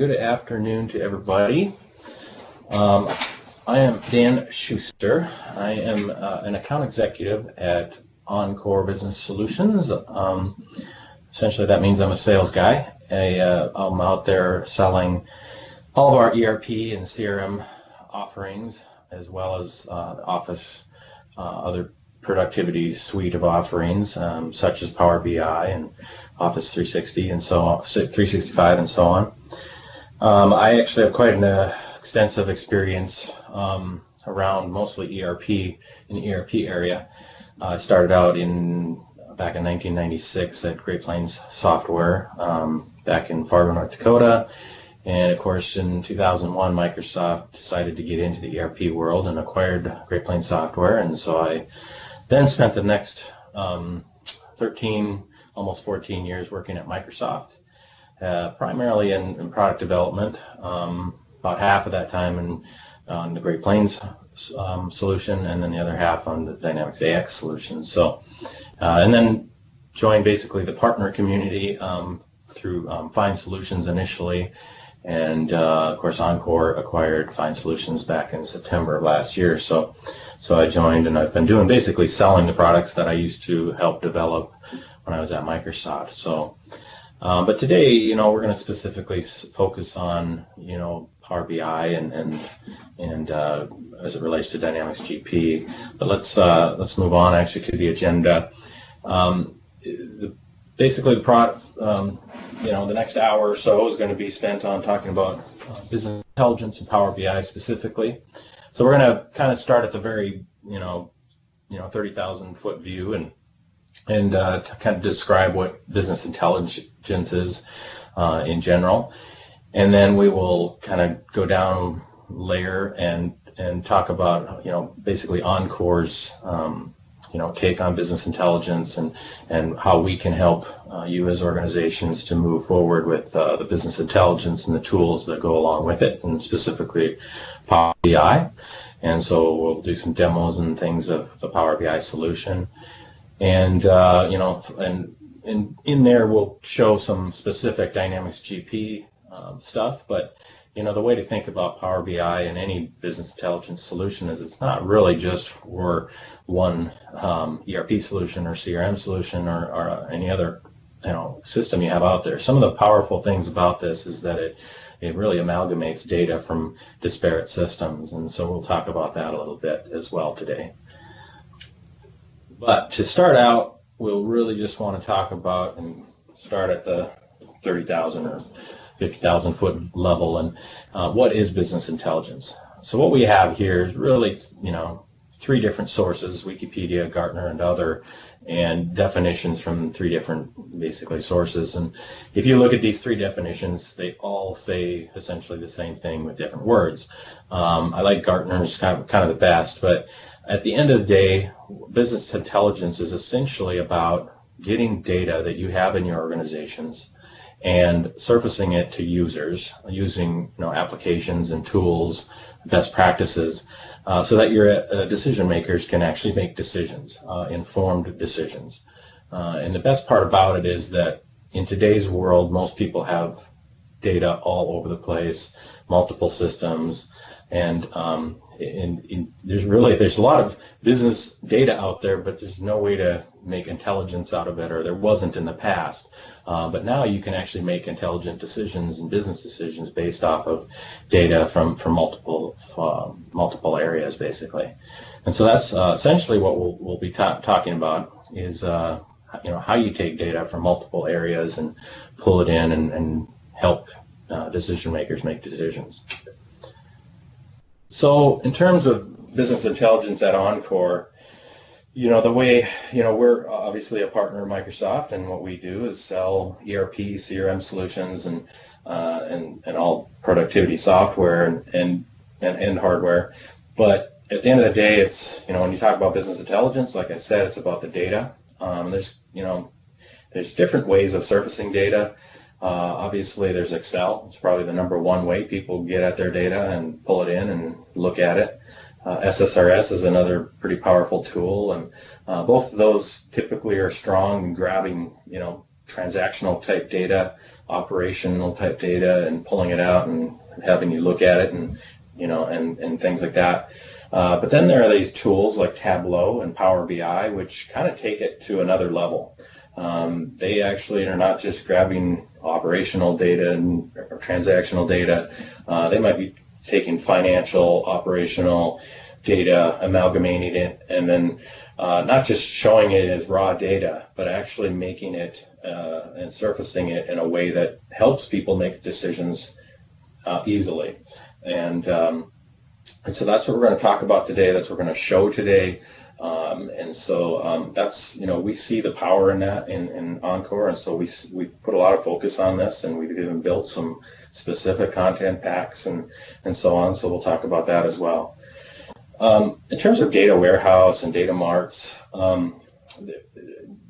good afternoon to everybody. I am Dan Schuster. I am an account executive at Encore Business Solutions. Essentially, that means I'm a sales guy. I'm out there selling all of our ERP and CRM offerings, as well as Office, other productivity suite of offerings, such as Power BI and Office 360 and so on, 365 and so on. I actually have quite an extensive experience around mostly ERP in the ERP area. I started out back in 1996 at Great Plains Software back in Fargo, North Dakota. And of course, in 2001, Microsoft decided to get into the ERP world and acquired Great Plains Software. And so I then spent the next 13, almost 14 years working at Microsoft, primarily in product development, about half of that time on the Great Plains solution, and then the other half on the Dynamics AX solution. So, and then joined basically the partner community through Find Solutions initially. And of course, Encore acquired Find Solutions back in September of last year. So I joined, and I've been doing basically selling the products that I used to help develop when I was at Microsoft. So, but today, we're going to specifically focus on, Power BI and as it relates to Dynamics GP. But let's move on actually to the agenda. Basically, the product. The next hour or so is going to be spent on talking about business intelligence and Power BI specifically. So we're going to kind of start at the very, 30,000 foot view and to kind of describe what business intelligence is in general. And then we will kind of go down layer and talk about, basically Encore's, take on business intelligence and how we can help you as organizations to move forward with the business intelligence and the tools that go along with it, and specifically Power BI. And so we'll do some demos and things of the Power BI solution. And, and in there we'll show some specific Dynamics GP stuff, but the way to think about Power BI and any business intelligence solution is it's not really just for one ERP solution or CRM solution or any other system you have out there. Some of the powerful things about this is that it really amalgamates data from disparate systems, and so we'll talk about that a little bit as well today. But to start out, we'll really just want to talk about and start at the 30,000 or 50,000 foot level, and what is business intelligence? So what we have here is really, three different sources: Wikipedia, Gartner, and other, and definitions from three different, basically, sources. And if you look at these three definitions, they all say essentially the same thing with different words. I like Gartner's kind of the best, but at the end of the day, business intelligence is essentially about getting data that you have in your organizations and surfacing it to users using applications and tools, best practices, so that your decision makers can actually make decisions, informed decisions. And the best part about it is that in today's world, most people have data all over the place, multiple systems, and there's a lot of business data out there, but there's no way to make intelligence out of it, or there wasn't in the past. But now you can actually make intelligent decisions and business decisions based off of data from multiple areas, basically. And so that's essentially what we'll be talking about is how you take data from multiple areas and pull it in and help decision makers make decisions. So in terms of business intelligence at Encore, the way, we're obviously a partner of Microsoft, and what we do is sell ERP, CRM solutions and all productivity software and hardware. But at the end of the day, it's, when you talk about business intelligence, like I said, it's about the data. There's different ways of surfacing data. Obviously, there's Excel. It's probably the number one way people get at their data and pull it in and look at it. SSRS is another pretty powerful tool, and both of those typically are strong in grabbing, transactional type data, operational type data, and pulling it out and having you look at it, and and things like that. But then there are these tools like Tableau and Power BI, which kind of take it to another level. They actually are not just grabbing operational data or transactional data. They might be taking financial, operational data, amalgamating it, and then not just showing it as raw data, but actually making it and surfacing it in a way that helps people make decisions easily. And so that's what we're going to talk about today. That's what we're going to show today. That's, we see the power in that in Encore, and so we've put a lot of focus on this, and we've even built some specific content packs and so on. So we'll talk about that as well. In terms of data warehouse and data marts,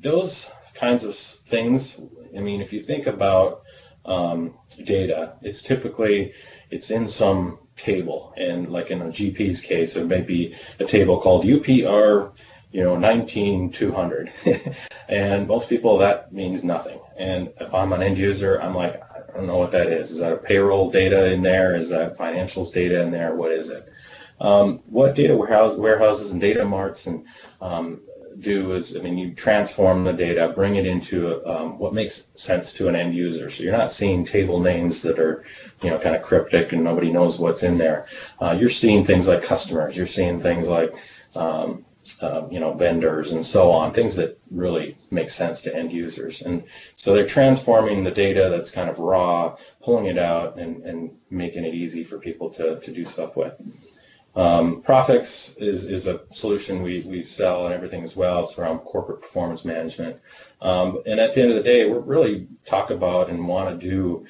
those kinds of things, I mean, if you think about data, it's in some table, and like in a GP's case, there may be a table called UPR 19200 and most people that means nothing. And if I'm an end user, I'm like, I don't know what that is. Is that a payroll data in there? Is that financials data in there? What is it? What data warehouses and data marts and do is, you transform the data, bring it into what makes sense to an end user. So you're not seeing table names that are, kind of cryptic and nobody knows what's in there. You're seeing things like customers. You're seeing things like, vendors and so on, things that really make sense to end users. And so they're transforming the data that's kind of raw, pulling it out and making it easy for people to do stuff with. Profix is a solution we sell and everything as well. It's around corporate performance management. And at the end of the day, we really talk about and want to do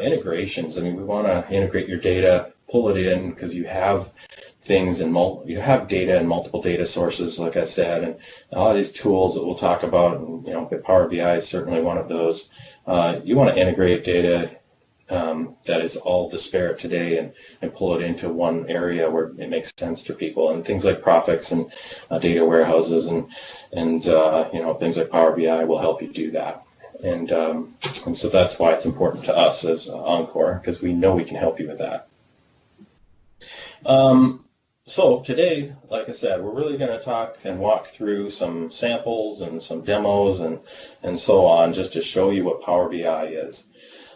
integrations. We want to integrate your data, pull it in, because you have things you have data in multiple data sources, like I said, and a lot of these tools that we'll talk about, and Power BI is certainly one of those. You want to integrate data that is all disparate today and pull it into one area where it makes sense to people, and things like Profix and data warehouses and things like Power BI will help you do that. And so that's why it's important to us as Encore, because we know we can help you with that. So today, like I said, we're really going to talk and walk through some samples and some demos and so on, just to show you what Power BI is.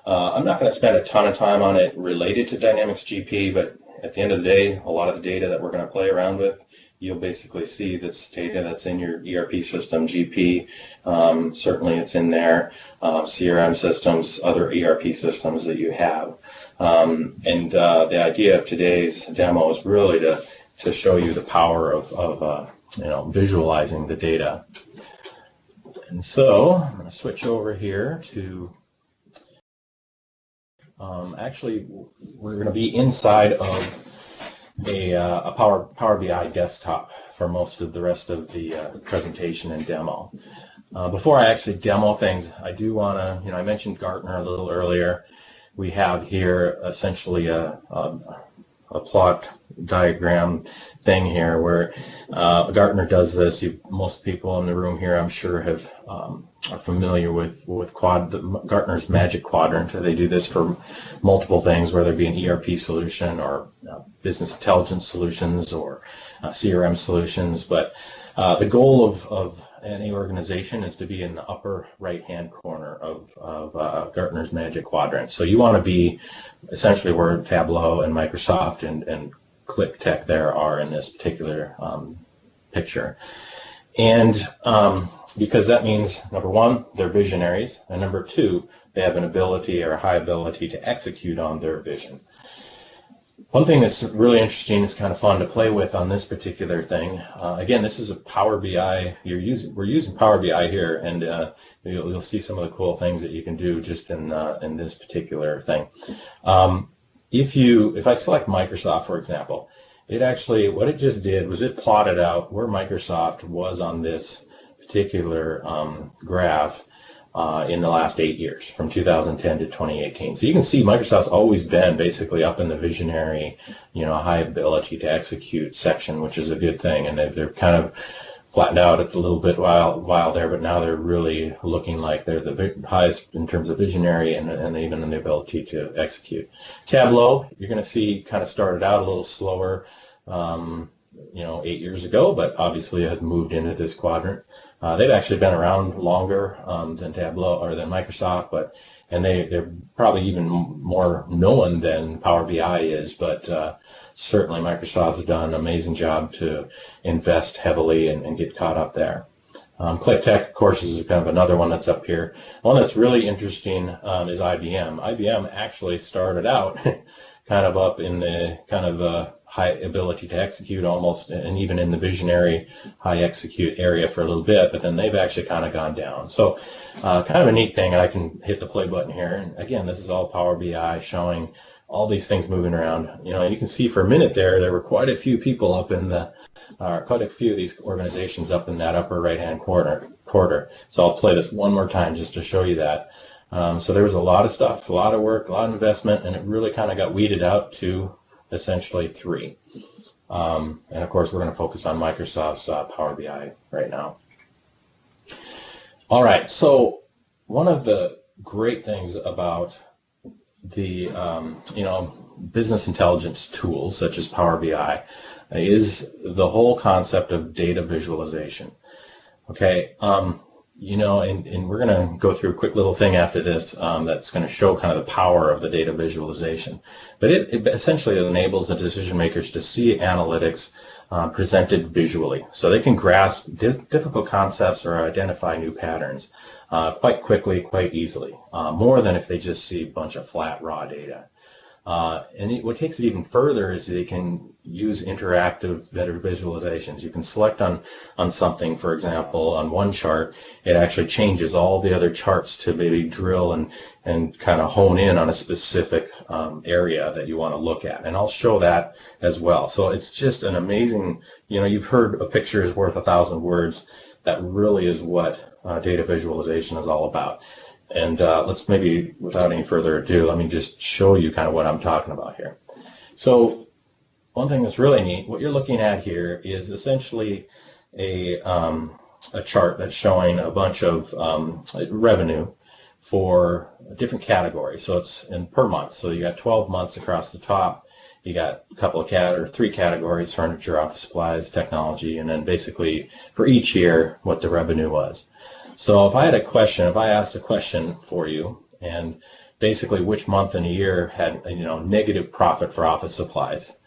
I'm not going to spend a ton of time on it related to Dynamics GP, but at the end of the day, a lot of the data that we're going to play around with, you'll basically see this data that's in your ERP system, GP. Certainly it's in there, CRM systems, other ERP systems that you have. The idea of today's demo is really to show you the power of visualizing the data. And so I'm going to switch over here to actually, we're going to be inside of a Power BI desktop for most of the rest of the presentation and demo. Before I actually demo things, I do want to, I mentioned Gartner a little earlier. We have here essentially a plot diagram thing here where Gartner does this. Most people in the room here, I'm sure, are familiar with Gartner's Magic Quadrant. They do this for multiple things, whether it be an ERP solution or business intelligence solutions or CRM solutions. But the goal of any organization is to be in the upper right-hand corner of Gartner's Magic Quadrant. So you want to be essentially where Tableau and Microsoft and ClickTech there are in this particular picture. And because that means, number one, they're visionaries, and number two, they have an ability or a high ability to execute on their vision. One thing that's really interesting, is kind of fun to play with on this particular thing. Again, this is a Power BI. We're using Power BI here, and you'll see some of the cool things that you can do just in this particular thing. If I select Microsoft, for example, it actually, what it just did was it plotted out where Microsoft was on this particular graph in the last 8 years, from 2010 to 2018. So you can see Microsoft's always been basically up in the visionary, high ability to execute section, which is a good thing. And they're kind of flattened out a little bit while there, but now they're really looking like they're the highest in terms of visionary and even in the ability to execute. Tableau, you're going to see kind of started out a little slower, 8 years ago, but obviously has moved into this quadrant. They've actually been around longer than Tableau or than Microsoft, and they're probably even more known than Power BI is, but certainly Microsoft has done an amazing job to invest heavily and get caught up there. ClickTech, of course, is kind of another one that's up here. One that's really interesting is IBM. IBM actually started out kind of up in the kind of high ability to execute almost, and even in the visionary high execute area for a little bit, but then they've actually kind of gone down. So kind of a neat thing, and I can hit the play button here. And again, this is all Power BI showing all these things moving around. You can see for a minute there were quite a few people up in quite a few of these organizations up in that upper right-hand quarter. So I'll play this one more time just to show you that. So there was a lot of stuff, a lot of work, a lot of investment, and it really kind of got weeded out to essentially 3. And of course, we're going to focus on Microsoft's Power BI right now. All right, so one of the great things about the business intelligence tools such as Power BI is the whole concept of data visualization. Okay, and we're going to go through a quick little thing after this that's going to show kind of the power of the data visualization. But it essentially enables the decision makers to see analytics presented visually, so they can grasp difficult concepts or identify new patterns quite quickly, quite easily, more than if they just see a bunch of flat raw data. What takes it even further is they can use interactive visualizations. You can select on something, for example, on one chart, it actually changes all the other charts to maybe drill and kind of hone in on a specific area that you want to look at. And I'll show that as well. So it's just an amazing, you've heard a picture is worth 1,000 words. That really is what data visualization is all about. And let's maybe, without any further ado, let me just show you kind of what I'm talking about here. So one thing that's really neat, what you're looking at here is essentially a chart that's showing a bunch of revenue for different categories. So it's per month. So you got 12 months across the top. You got a couple of 3 categories: furniture, office supplies, technology, and then basically for each year what the revenue was. So if I asked a question for you, and basically which month in a year had negative profit for office supplies,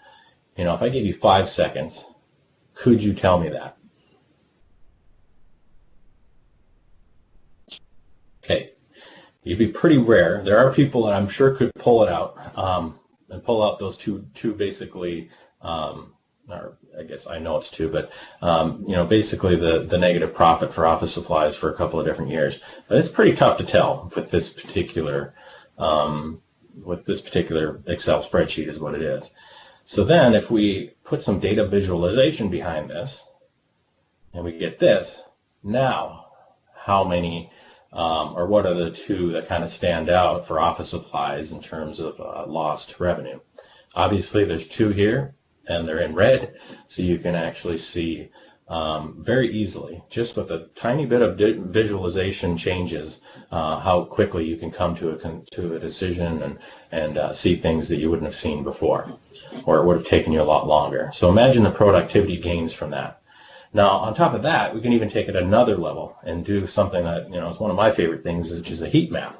if I gave you 5 seconds, could you tell me that? Okay, you'd be pretty rare. There are people that I'm sure could pull it out and pull out those two basically. Or I guess I know it's 2, but basically the negative profit for office supplies for a couple of different years. But it's pretty tough to tell with this particular Excel spreadsheet is what it is. So then if we put some data visualization behind this, and we get this, now how many or what are the 2 that kind of stand out for office supplies in terms of lost revenue? Obviously there's 2 here, and they're in red, so you can actually see very easily, just with a tiny bit of visualization changes, how quickly you can come to a decision and see things that you wouldn't have seen before, or it would have taken you a lot longer. So imagine the productivity gains from that. Now, on top of that, we can even take it another level and do something that is one of my favorite things, which is a heat map.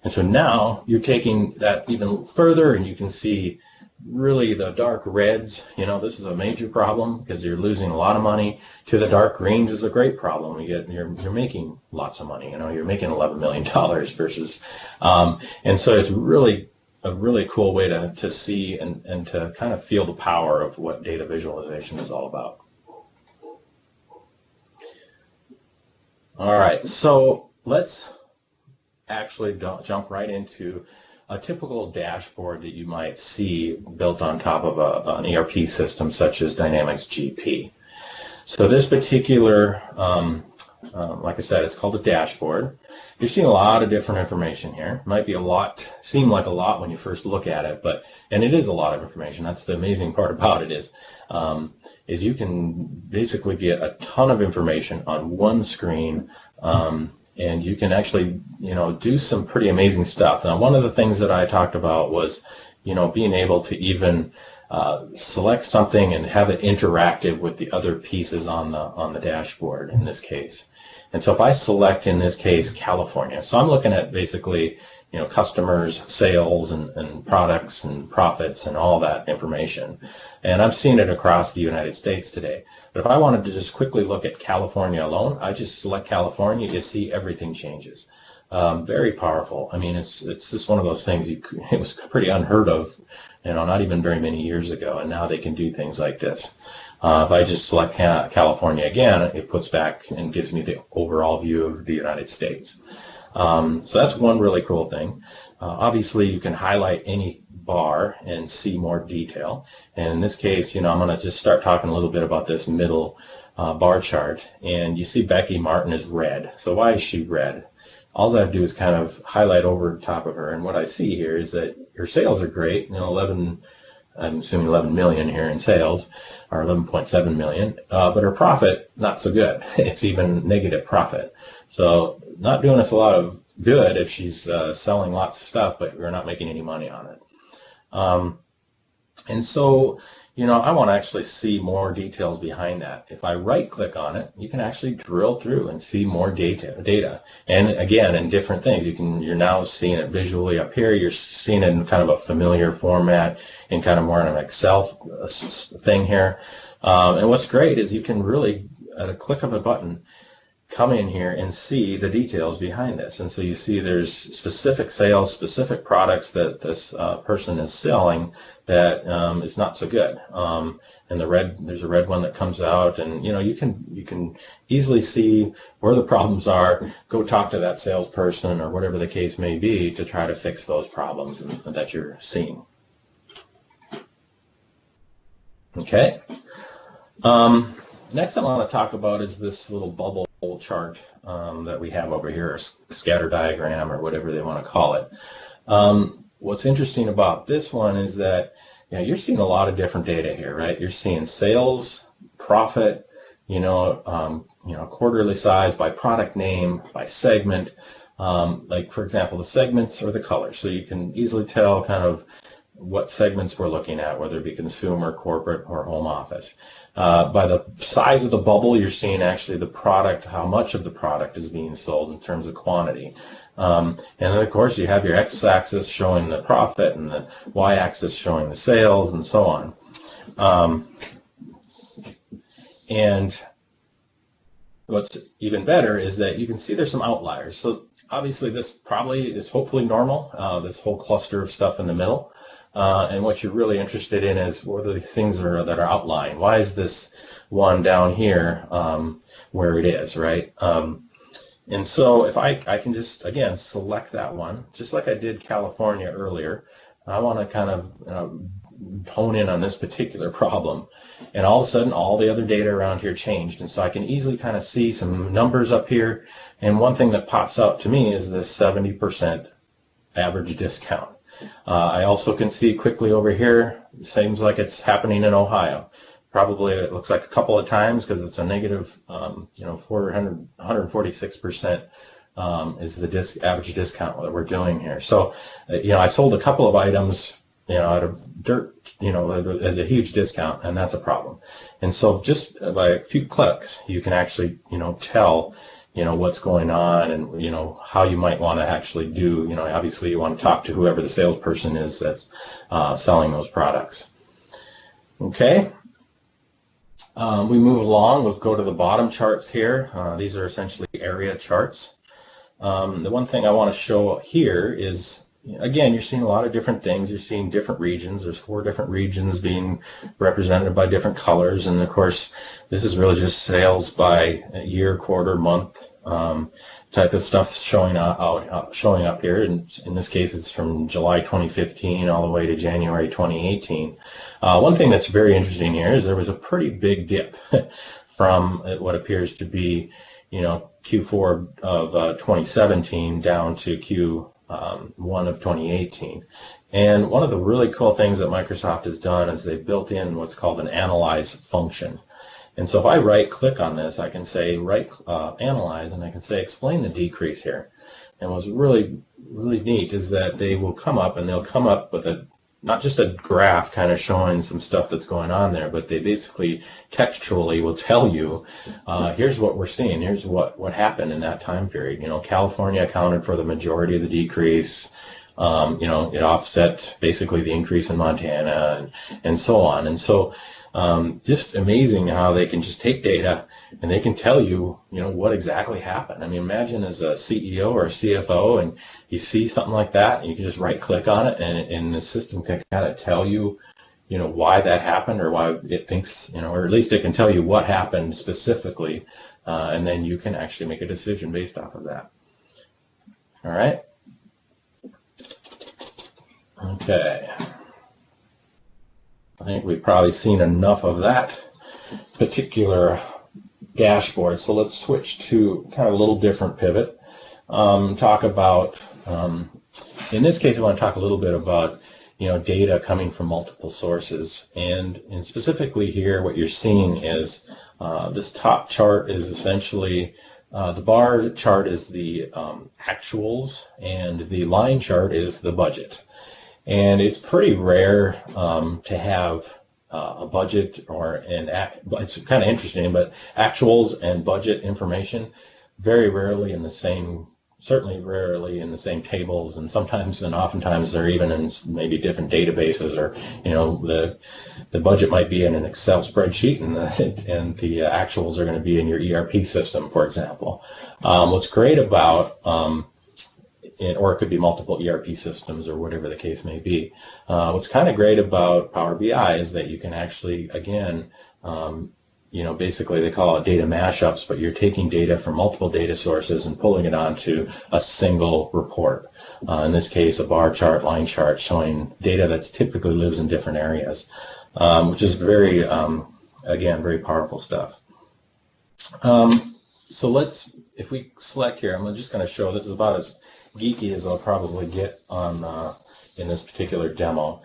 And so now you're taking that even further, and you can see really the dark reds. This is a major problem because you're losing a lot of money. To the dark greens is a great problem. You're making lots of money. You're making $11 million versus, and so it's really a really cool way to see and to kind of feel the power of what data visualization is all about. All right, so let's actually jump right into a typical dashboard that you might see built on top of an ERP system such as Dynamics GP. So this particular like I said, it's called a dashboard. You're seeing a lot of different information here. Might be a lot, seem like a lot when you first look at it, and it is a lot of information. That's the amazing part about it is you can basically get a ton of information on one screen, and you can actually, do some pretty amazing stuff. Now, one of the things that I talked about was, being able to even select something and have it interactive with the other pieces on the dashboard in this case. And so if I select, in this case, California, so I'm looking at basically, customers, sales, and products and profits and all that information. And I'm seeing it across the United States today. But if I wanted to just quickly look at California alone, I just select California, you see everything changes. Very powerful. I mean, it's just one of those things, it was pretty unheard of, not even very many years ago, and now they can do things like this. If I just select California again, it puts back and gives me the overall view of the United States. So that's one really cool thing. Obviously, you can highlight any bar and see more detail. And in this case, I'm going to just start talking a little bit about this middle bar chart. And you see Becky Martin is red. So why is she red? All I have to do is kind of highlight over top of her. And what I see here is that her sales are great, I'm assuming 11 million here in sales, or 11.7 million, but her profit, not so good. It's even negative profit. So not doing us a lot of good if she's selling lots of stuff, but we're not making any money on it. And so, I want to actually see more details behind that. If I right click on it, you can actually drill through and see more data. And again, in different things, you're now seeing it visually up here. You're seeing it in kind of a familiar format, in kind of more an Excel thing here. And what's great is you can really, at a click of a button, come in here and see the details behind this. And so you see there's specific sales, specific products that this person is selling that is not so good. And there's a red one that comes out, and you can easily see where the problems are, go talk to that salesperson or whatever the case may be to try to fix those problems that you're seeing. Okay. Next I want to talk about is this little bubble chart that we have over here, a scatter diagram or whatever they want to call it. What's interesting about this one is that you're seeing a lot of different data here, right? You're seeing sales, profit, quarterly size by product name, by segment. Like for example, the segments are the colors, so you can easily tell kind of what segments we're looking at, whether it be consumer, corporate, or home office. By the size of the bubble, you're seeing actually the product, how much of the product is being sold in terms of quantity. And then, of course, you have your x-axis showing the profit and the y-axis showing the sales and so on. And what's even better is that you can see there's some outliers. So obviously this probably is hopefully normal, this whole cluster of stuff in the middle. And what you're really interested in is what are the things that are outlying. Why is this one down here where it is, right? And so if I can just, again, select that one, just like I did California earlier. I want to kind of hone in on this particular problem. And all of a sudden, all the other data around here changed. And so I can easily kind of see some numbers up here. And one thing that pops out to me is this 70% average discount. I also can see quickly over here, it seems like it's happening in Ohio. Probably it looks like a couple of times because it's a negative, 146% is the average discount that we're doing here. So, I sold a couple of items, out of dirt, as a huge discount, and that's a problem. And so just by a few clicks, you can actually, tell, what's going on and, how you might want to actually do, obviously you want to talk to whoever the salesperson is that's selling those products. Okay. We move along. We'll go to the bottom charts here. These are essentially area charts. The one thing I want to show here is, again, you're seeing a lot of different things. You're seeing different regions. There's 4 different regions being represented by different colors. And of course, this is really just sales by year, quarter, month type of stuff showing up here. And in this case, it's from July 2015 all the way to January 2018. One thing that's very interesting here is there was a pretty big dip from what appears to be, Q4 of 2017 down to Q1 of 2018. And one of the really cool things that Microsoft has done is they've built in what's called an analyze function. And so if I right click on this, I can say analyze, and I can say explain the decrease here. And what's really neat is that they will come up, and they'll come up with not just a graph kind of showing some stuff that's going on there, but they basically textually will tell you, here's what we're seeing, here's what happened in that time period. California accounted for the majority of the decrease. It offset basically the increase in Montana, and so on. And so just amazing how they can just take data and they can tell you, what exactly happened. I mean, imagine as a CEO or a CFO and you see something like that, and you can just right click on it, and the system can kind of tell you, why that happened, or why it thinks, or at least it can tell you what happened specifically, and then you can actually make a decision based off of that. All right. Okay. I think we've probably seen enough of that particular dashboard. So let's switch to kind of a little different pivot. Talk about, in this case, I want to talk a little bit about, data coming from multiple sources. And specifically here, what you're seeing is this top chart is essentially, the bar chart is the actuals, and the line chart is the budget. And it's pretty rare to have a budget it's kind of interesting, but actuals and budget information very rarely in the same, certainly rarely in the same tables, and sometimes and oftentimes they're even in maybe different databases, or the budget might be in an Excel spreadsheet, and the actuals are going to be in your ERP system, for example. What's great about or it could be multiple ERP systems, or whatever the case may be. What's kind of great about Power BI is that you can actually, again, basically they call it data mashups, but you're taking data from multiple data sources and pulling it onto a single report. In this case, a bar chart, line chart, showing data that typically lives in different areas, which is very, again, very powerful stuff. So if we select here, I'm just going to show, this is about as geeky as I'll probably get on in this particular demo.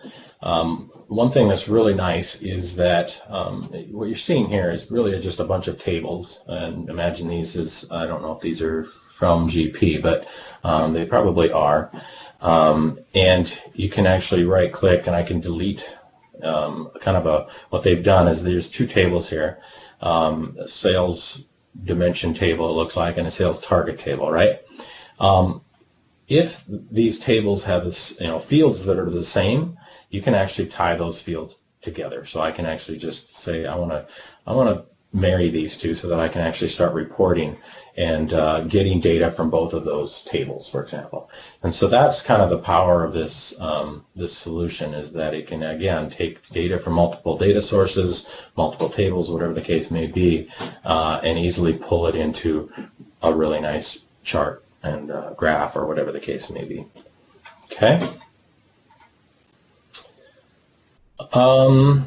One thing that's really nice is that what you're seeing here is really just a bunch of tables, and imagine these as, I don't know if these are from GP, but they probably are. And you can actually right click, and I can delete what they've done is there's two tables here, a sales dimension table, it looks like, and a sales target table, right? If these tables have this, fields that are the same, you can actually tie those fields together. So I can actually just say I want to marry these two so that I can actually start reporting and getting data from both of those tables, for example. And so that's kind of the power of this this solution, is that it can, again, take data from multiple data sources, multiple tables, whatever the case may be, and easily pull it into a really nice chart and graph, or whatever the case may be. Okay.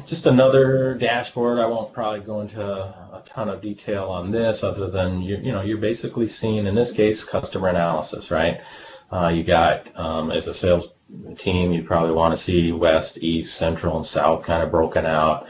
Just another dashboard. I won't probably go into a ton of detail on this, other than you're basically seeing, in this case, customer analysis, right? You got, as a sales team, you probably want to see West, East, Central, and South kind of broken out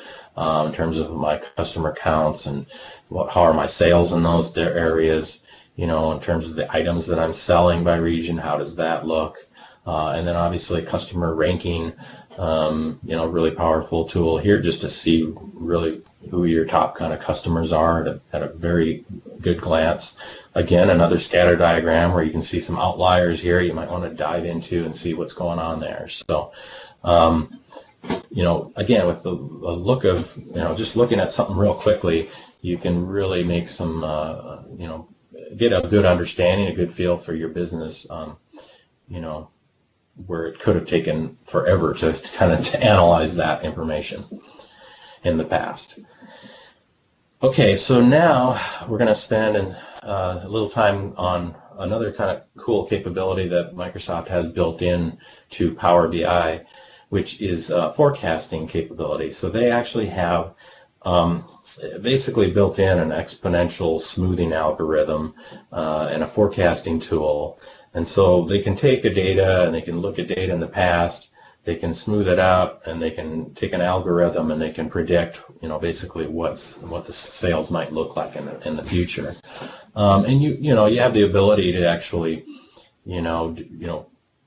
in terms of my customer counts, and how are my sales in those areas. In terms of the items that I'm selling by region, how does that look? And then obviously customer ranking, really powerful tool here just to see really who your top kind of customers are at a very good glance. Again, another scatter diagram where you can see some outliers here you might want to dive into and see what's going on there. So, again, with the look of, just looking at something real quickly, you can really make some, get a good understanding, a good feel for your business, where it could have taken forever to analyze that information in the past. Okay, so now we're going to spend a little time on another kind of cool capability that Microsoft has built in to Power BI, which is forecasting capability. So they actually have basically built in an exponential smoothing algorithm and a forecasting tool. And so they can take the data and they can look at data in the past, they can smooth it out, and they can take an algorithm and they can predict, basically what the sales might look like in the future. And you have the ability to actually,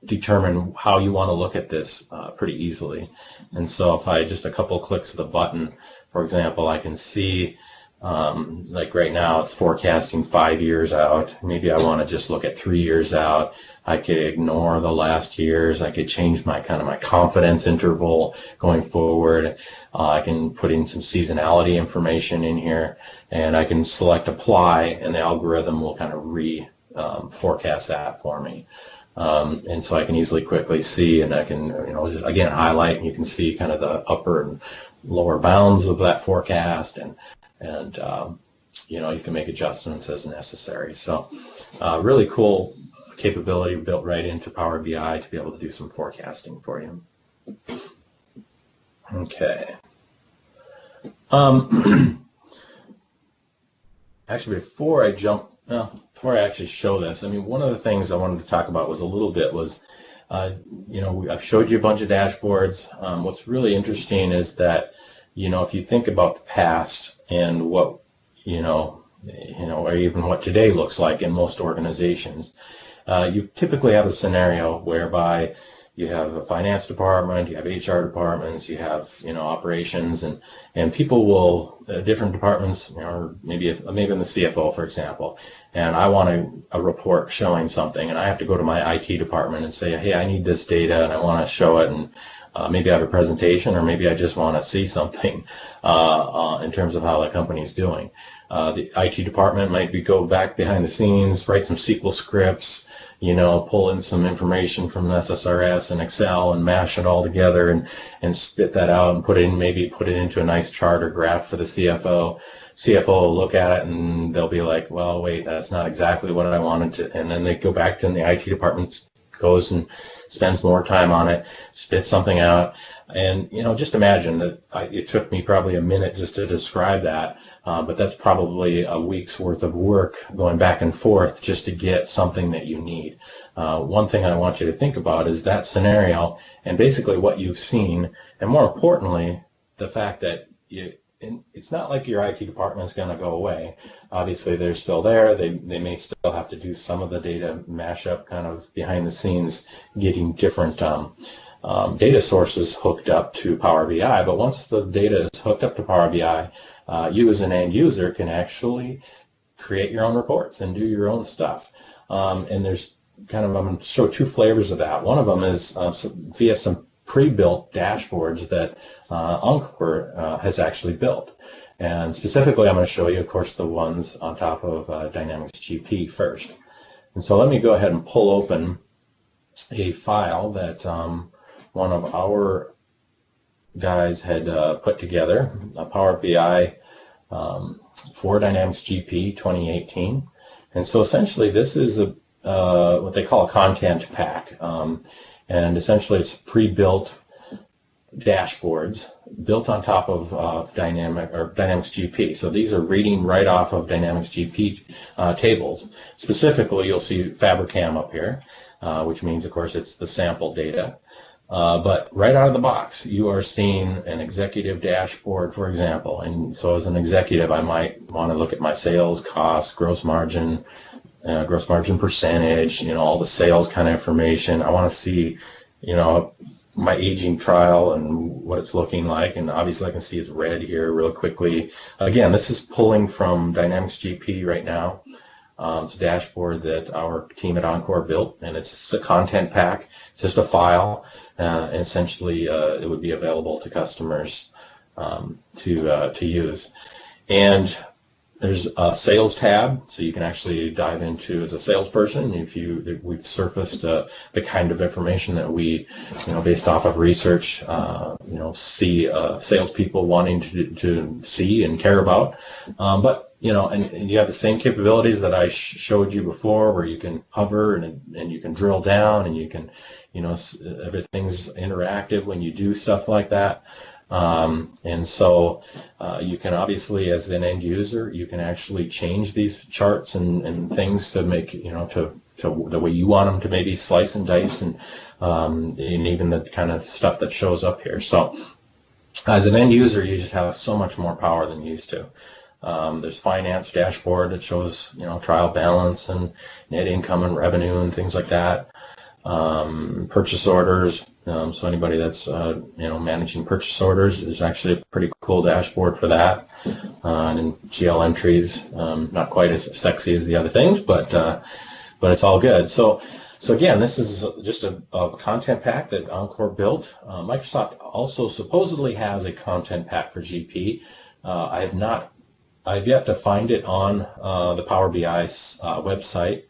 determine how you want to look at this pretty easily. And so if I just a couple of clicks of the button, for example, I can see like right now it's forecasting 5 years out. Maybe I want to just look at 3 years out. I could ignore the last years. I could change my confidence interval going forward. I can put in some seasonality information in here, and I can select apply, and the algorithm will kind of forecast that for me. And so I can easily quickly see, and I can, just again highlight, and you can see kind of the upper and lower bounds of that forecast, and you can make adjustments as necessary. So really cool capability built right into Power BI to be able to do some forecasting for you. Okay. Actually, before I actually show this, one of the things I wanted to talk about was I've showed you a bunch of dashboards. What's really interesting is that, if you think about the past and what, or even what today looks like in most organizations, you typically have a scenario whereby you have a finance department, you have HR departments, you have operations, and people will different departments, or maybe in the CFO, for example, and I want a report showing something, and I have to go to my IT department and say, hey, I need this data and I want to show it, and maybe I have a presentation, or maybe I just want to see something in terms of how the company's doing. The IT department might go back behind the scenes, write some SQL scripts, pull in some information from SSRS and Excel and mash it all together and spit that out and maybe put it into a nice chart or graph for the CFO. CFO will look at it and they'll be like, well, wait, that's not exactly what I wanted to. And then they go back to the IT department, goes and spends more time on it, spits something out. And, just imagine that it took me probably a minute just to describe that, but that's probably a week's worth of work going back and forth just to get something that you need. One thing I want you to think about is that scenario and basically what you've seen, and more importantly, the fact that it's not like your IT department is going to go away. Obviously, they're still there. They may still have to do some of the data mashup kind of behind the scenes, getting different data sources hooked up to Power BI. But once the data is hooked up to Power BI, you as an end user can actually create your own reports and do your own stuff. And there's I'm going to show two flavors of that. One of them is via some pre-built dashboards that Encore has actually built. And specifically, I'm going to show you, of course, the ones on top of Dynamics GP first. And so let me go ahead and pull open a file that one of our guys had put together, a Power BI for Dynamics GP 2018. And so essentially, this is what they call a content pack. And essentially, it's pre-built dashboards built on top of Dynamics GP. So these are reading right off of Dynamics GP tables. Specifically, you'll see Fabricam up here, which means, of course, it's the sample data. But right out of the box, you are seeing an executive dashboard, for example. And so as an executive, I might want to look at my sales costs, gross margin percentage, all the sales kind of information. I want to see, my aging trial and what it's looking like. And obviously I can see it's red here real quickly. Again, this is pulling from Dynamics GP right now. It's a dashboard that our team at Encore built, and it's a content pack. It's just a file. And essentially, it would be available to customers to use. And there's a sales tab, so you can actually dive into as a salesperson. We've surfaced the kind of information that we, based off of research, see salespeople wanting to see and care about. But and you have the same capabilities that I showed you before, where you can hover and you can drill down and you can, everything's interactive when you do stuff like that. And so you can obviously, as an end user, you can actually change these charts and things to make, to the way you want them to maybe slice and dice, and even the kind of stuff that shows up here. So as an end user, you just have so much more power than you used to. There's finance dashboard that shows, trial balance and net income and revenue and things like that. Purchase orders. So anybody that's managing purchase orders, is actually a pretty cool dashboard for that. And GL entries, not quite as sexy as the other things, but it's all good. So again, this is just a content pack that Encore built. Microsoft also supposedly has a content pack for GP. I've yet to find it on the Power BI website.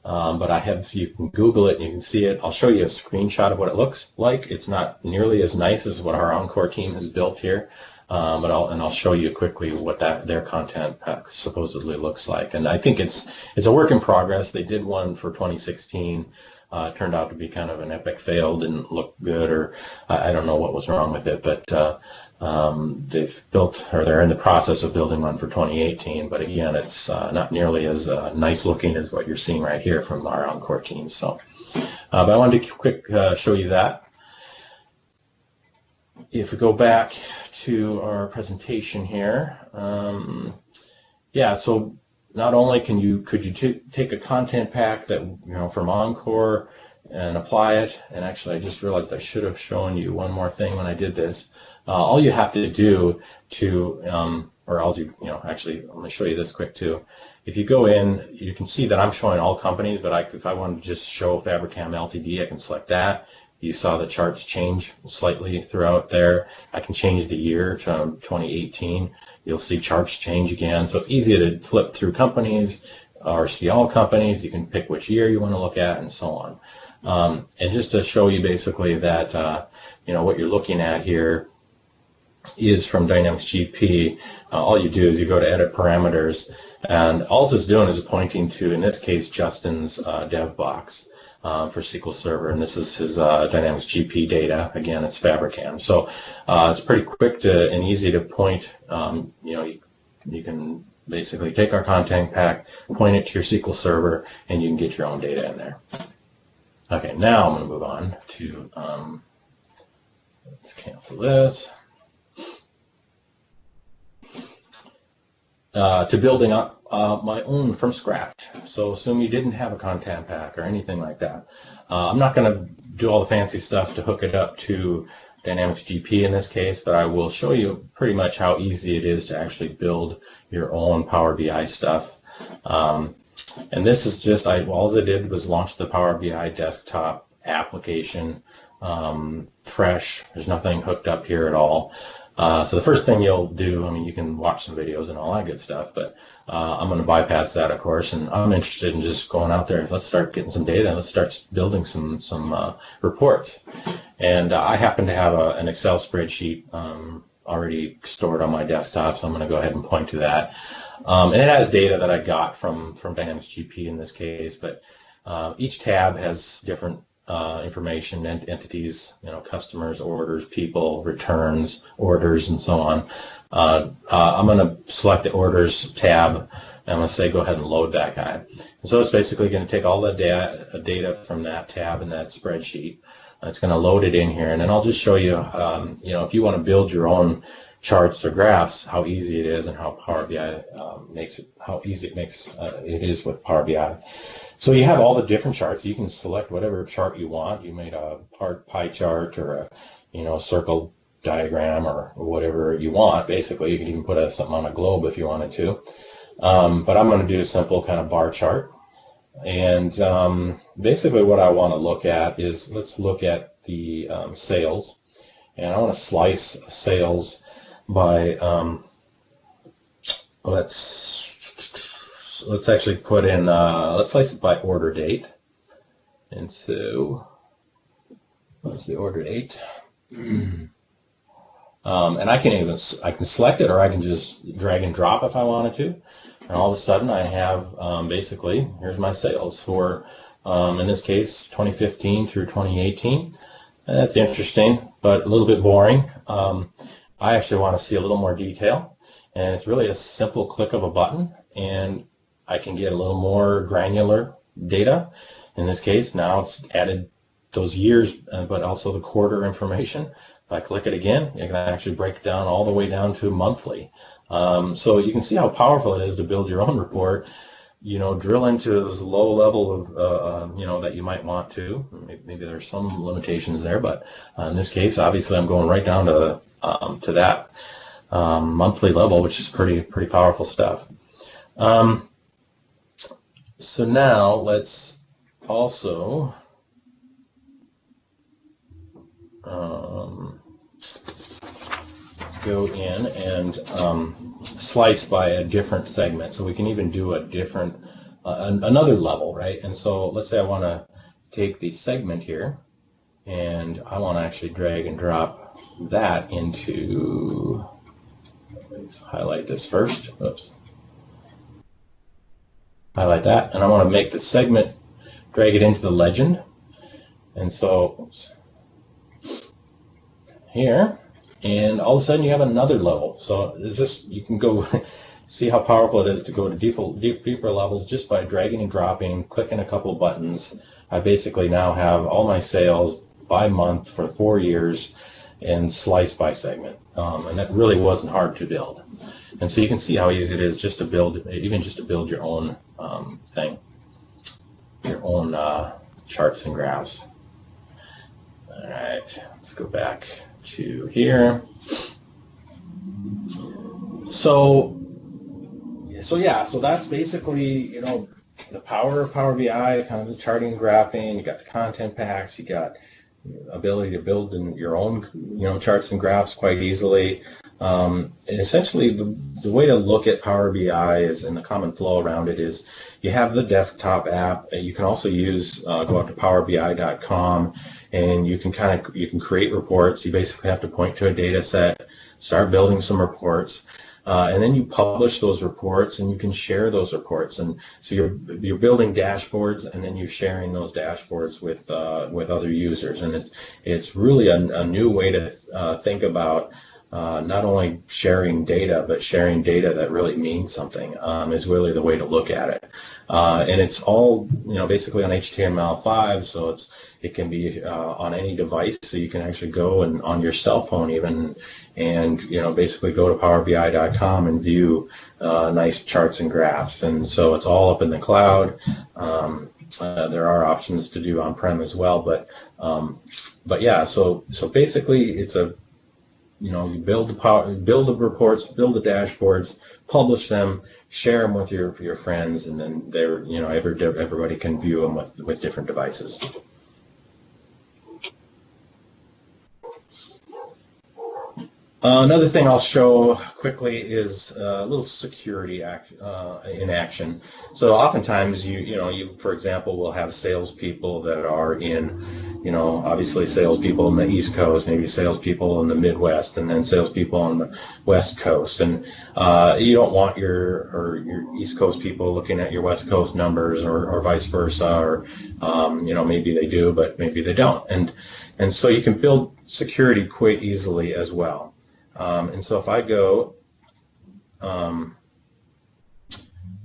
But you can Google it and you can see it. I'll show you a screenshot of what it looks like. It's not nearly as nice as what our Encore team has built here, but I'll show you quickly what their content pack supposedly looks like. And I think it's a work in progress. They did one for 2016. It turned out to be kind of an epic fail, didn't look good, or I don't know what was wrong with it, but they're in the process of building one for 2018, but again, it's not nearly as nice looking as what you're seeing right here from our Encore team. So, but I wanted to quick show you that. If we go back to our presentation here, so not only could you take a content pack that from Encore and apply it, and actually I just realized I should have shown you one more thing when I did this. All you have to do actually, let me show you this quick too. If you go in, you can see that I'm showing all companies, but if I want to just show Fabricam Ltd, I can select that. You saw the charts change slightly throughout there. I can change the year to 2018. You'll see charts change again. So it's easy to flip through companies or see all companies. You can pick which year you want to look at and so on. And just to show you basically that, what you're looking at here is from Dynamics GP. All you do is you go to edit parameters, and all it's doing is pointing to, in this case, Justin's dev box for SQL Server, and this is his Dynamics GP data. Again, it's Fabricam. So it's pretty quick and easy to point. You can basically take our content pack, point it to your SQL Server, and you can get your own data in there. Okay, now I'm going to move on to, let's cancel this. To building up my own from scratch. So assume you didn't have a content pack or anything like that. I'm not going to do all the fancy stuff to hook it up to Dynamics GP in this case, but I will show you pretty much how easy it is to actually build your own Power BI stuff. And this is just, all I did was launch the Power BI desktop application, fresh. There's nothing hooked up here at all. So the first thing you'll do, you can watch some videos and all that good stuff, but I'm going to bypass that, of course, and I'm interested in just going out there. Let's start getting some data and let's start building some reports. And I happen to have an Excel spreadsheet already stored on my desktop, so I'm going to go ahead and point to that. And it has data that I got from Dynamics GP in this case, but each tab has different information and entities, customers, orders, people, returns, orders, and so on. I'm going to select the orders tab, and I'm going to say go ahead and load that guy. And so it's basically going to take all the data from that tab in that spreadsheet. It's going to load it in here, and then I'll just show you, if you want to build your own charts or graphs, how easy it is and how Power BI how easy it is with Power BI. So you have all the different charts. You can select whatever chart you want. You made a pie chart or a circle diagram or whatever you want. Basically, you can even put something on a globe if you wanted to. But I'm going to do a simple kind of bar chart. And basically what I want to look at is, let's look at the sales. And I want to slice sales by, let's actually put in, let's slice it by order date. And so, what's the order date? And I can select it, or I can just drag and drop if I wanted to. And all of a sudden I have, basically, here's my sales for, in this case, 2015 through 2018. And that's interesting, but a little bit boring. I actually want to see a little more detail, and it's really a simple click of a button, and I can get a little more granular data. In this case, now it's added those years, but also the quarter information. If I click it again, you can actually break it down all the way down to monthly. So you can see how powerful it is to build your own report. Drill into this low level of, that you might want to. Maybe there's some limitations there, but in this case, obviously, I'm going right down to that monthly level, which is pretty powerful stuff. So now let's also go in and slice by a different segment, so we can even do a different another level, right? And so let's say I want to take the segment here, and I want to actually drag and drop that into, let's highlight this first, oops, highlight that, and I want to make the segment, drag it into the legend. And so oops, here, and all of a sudden you have another level. So is this, you can go see how powerful it is to go to deeper levels just by dragging and dropping, clicking a couple of buttons. I basically now have all my sales by month for 4 years and sliced by segment. And that really wasn't hard to build. And so you can see how easy it is just to build, even just to build your own thing, your own charts and graphs. All right, let's go back to here. So that's basically, the power of Power BI, kind of the charting and graphing. You got the content packs, you got the ability to build in your own, charts and graphs quite easily. And essentially, the way to look at Power BI is, and the common flow around it is, you have the desktop app. You can also use go out to powerbi.com, and you can create reports. You basically have to point to a data set, start building some reports. And then you publish those reports, and you can share those reports. And so you're building dashboards, and then you're sharing those dashboards with other users. And it's really a new way to think about not only sharing data, but sharing data that really means something is really the way to look at it. And it's all basically on HTML5, so it can be on any device. So you can actually go and on your cell phone even, and basically go to powerbi.com and view nice charts and graphs. And so it's all up in the cloud. There are options to do on-prem as well, but yeah. So basically, it's you build the reports, build the dashboards, publish them, share them with your friends, and then everybody can view them with different devices. Another thing I'll show quickly is a little security in action. So oftentimes you for example will have salespeople that are in, obviously salespeople in the East Coast, maybe salespeople in the Midwest, and then salespeople on the West Coast. And you don't want your East Coast people looking at your West Coast numbers, or vice versa, or maybe they do, but maybe they don't. And so you can build security quite easily as well. And so if I go, I'm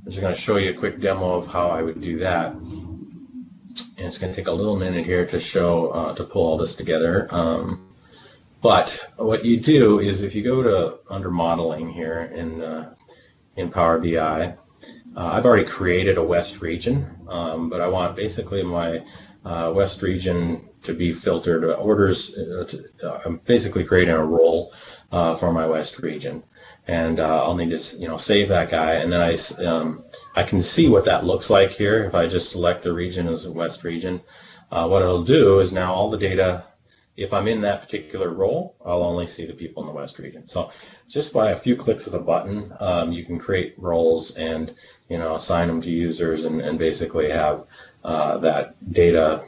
just going to show you a quick demo of how I would do that. And it's going to take a little minute here to show, to pull all this together. But what you do is, if you go to under modeling here in Power BI, I've already created a West region, but I want basically my West region to be filtered orders. I'm basically creating a role for my West region, and I'll need to save that guy, and then I can see what that looks like here. If I just select the region as a West region, what it'll do is now all the data, if I'm in that particular role, I'll only see the people in the West region. So just by a few clicks of a button, you can create roles and assign them to users, and basically have that data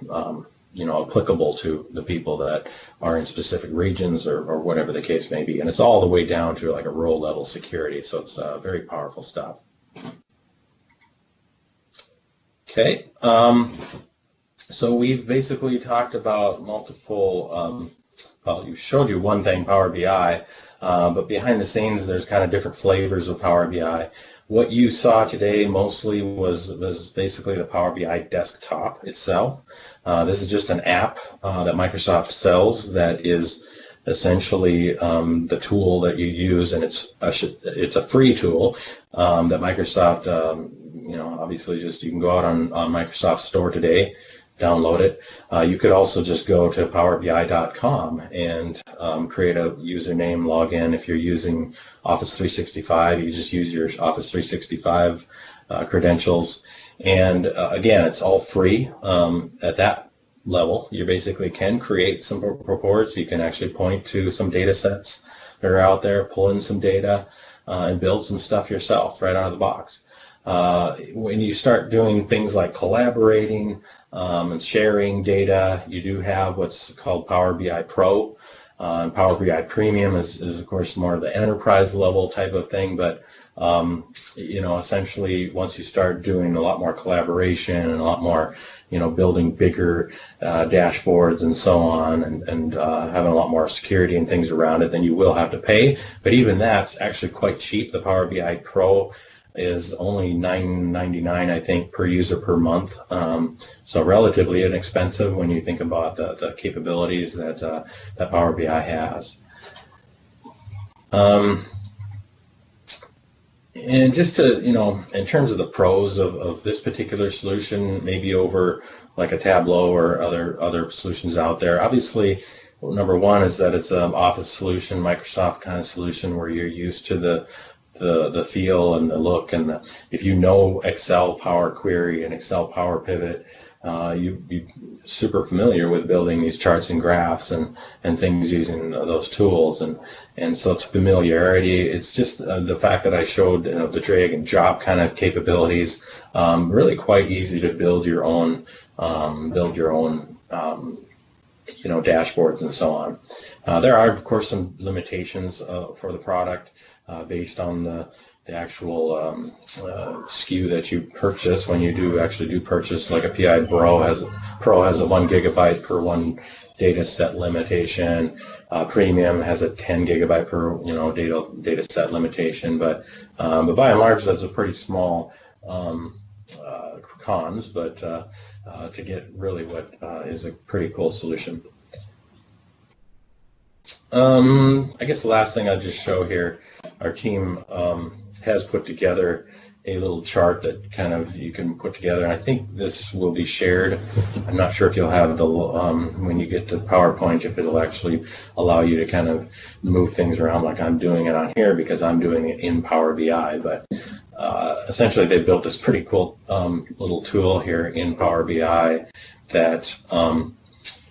applicable to the people that are in specific regions, or whatever the case may be. And it's all the way down to like a role level security. So it's very powerful stuff. Okay. So we've basically talked about multiple well, you showed you one thing, Power BI, but behind the scenes, there's kind of different flavors of Power BI. What you saw today mostly was basically the Power BI desktop itself. This is just an app that Microsoft sells that is essentially the tool that you use, and it's a free tool that Microsoft, obviously just you can go out on Microsoft Store today, download it. You could also just go to powerbi.com and create a username, log in. If you're using Office 365, you just use your Office 365 credentials. And again, it's all free at that level. You basically can create some reports. You can actually point to some data sets that are out there, pull in some data, and build some stuff yourself right out of the box. When you start doing things like collaborating and sharing data, you do have what's called Power BI Pro. And Power BI Premium is of course more of the enterprise level type of thing, but essentially once you start doing a lot more collaboration and a lot more, building bigger dashboards and so on, and having a lot more security and things around it, then you will have to pay. But even that's actually quite cheap. The Power BI Pro is only $9.99, I think, per user per month. So relatively inexpensive when you think about the capabilities that Power BI has. And just to, in terms of the pros of this particular solution, maybe over like a Tableau or other solutions out there, obviously, number one is that it's an Office solution, Microsoft kind of solution where you're used to the feel and the look, and if you know Excel Power Query and Excel Power Pivot, you'd be super familiar with building these charts and graphs and things using those tools, and so it's familiarity. It's just the fact that I showed the drag and drop kind of capabilities, really quite easy to build your own dashboards and so on. There are of course some limitations for the product based on the actual SKU that you purchase. When you do purchase, like a PI Pro has a 1 gigabyte per one data set limitation. Premium has a 10 gigabyte per data set limitation, but by and large that's a pretty small cons, but to get really what is a pretty cool solution. I guess the last thing I'll just show here, our team has put together a little chart that kind of you can put together, and I think this will be shared. I'm not sure if you'll have the when you get to PowerPoint, if it'll actually allow you to kind of move things around like I'm doing it on here, because I'm doing it in Power BI. But essentially they built this pretty cool little tool here in Power BI that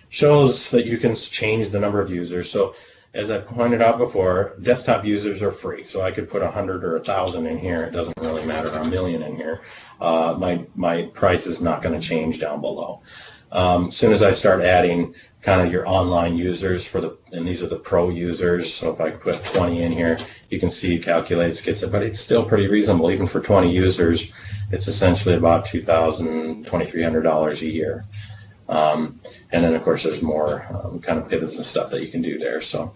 shows that you can change the number of users. So as I pointed out before, desktop users are free, so I could put 100 or 1,000 in here. It doesn't really matter, or 1,000,000 in here. My price is not going to change down below. As soon as I start adding kind of your online users and these are the pro users, so if I put 20 in here, you can see it calculates, gets it, but it's still pretty reasonable. Even for 20 users, it's essentially about $2,000, $2,300 a year. And then of course there's more kind of pivots and stuff that you can do there. So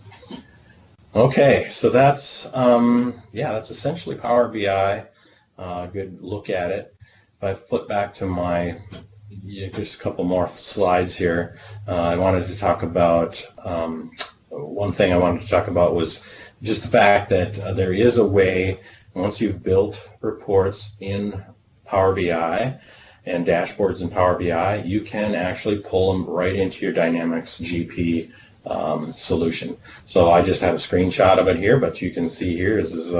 okay, so that's that's essentially Power BI. Good look at it. If I flip back to just a couple more slides here, I wanted to talk about one thing I wanted to talk about was just the fact that there is a way, once you've built reports in Power BI and dashboards in Power BI, you can actually pull them right into your Dynamics GP solution. So I just have a screenshot of it here, but you can see here this is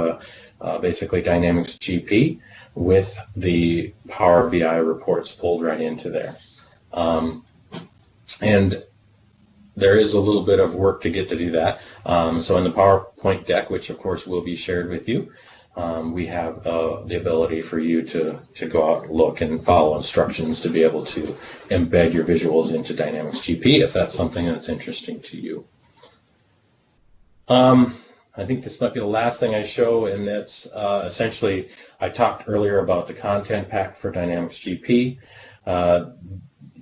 basically Dynamics GP with the Power BI reports pulled right into there. And there is a little bit of work to get to do that. So in the PowerPoint deck, which of course will be shared with you, we have the ability for you to go out and look and follow instructions to be able to embed your visuals into Dynamics GP if that's something that's interesting to you. I think this might be the last thing I show, and that's essentially, I talked earlier about the content pack for Dynamics GP.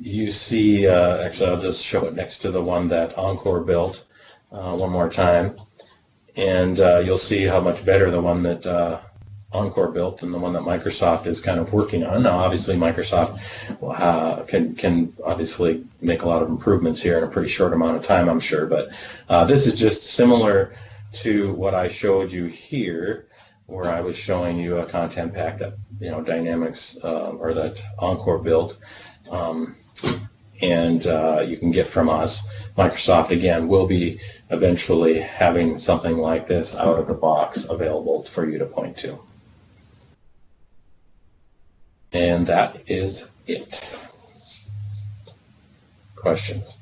You see, actually I'll just show it next to the one that Encore built. one more time, and you'll see how much better the one that Encore built and the one that Microsoft is kind of working on. Now, obviously, Microsoft can obviously make a lot of improvements here in a pretty short amount of time, I'm sure. But this is just similar to what I showed you here, where I was showing you a content pack that Dynamics or that Encore built, and you can get from us. Microsoft again will be eventually having something like this out of the box available for you to point to. And that is it. Questions?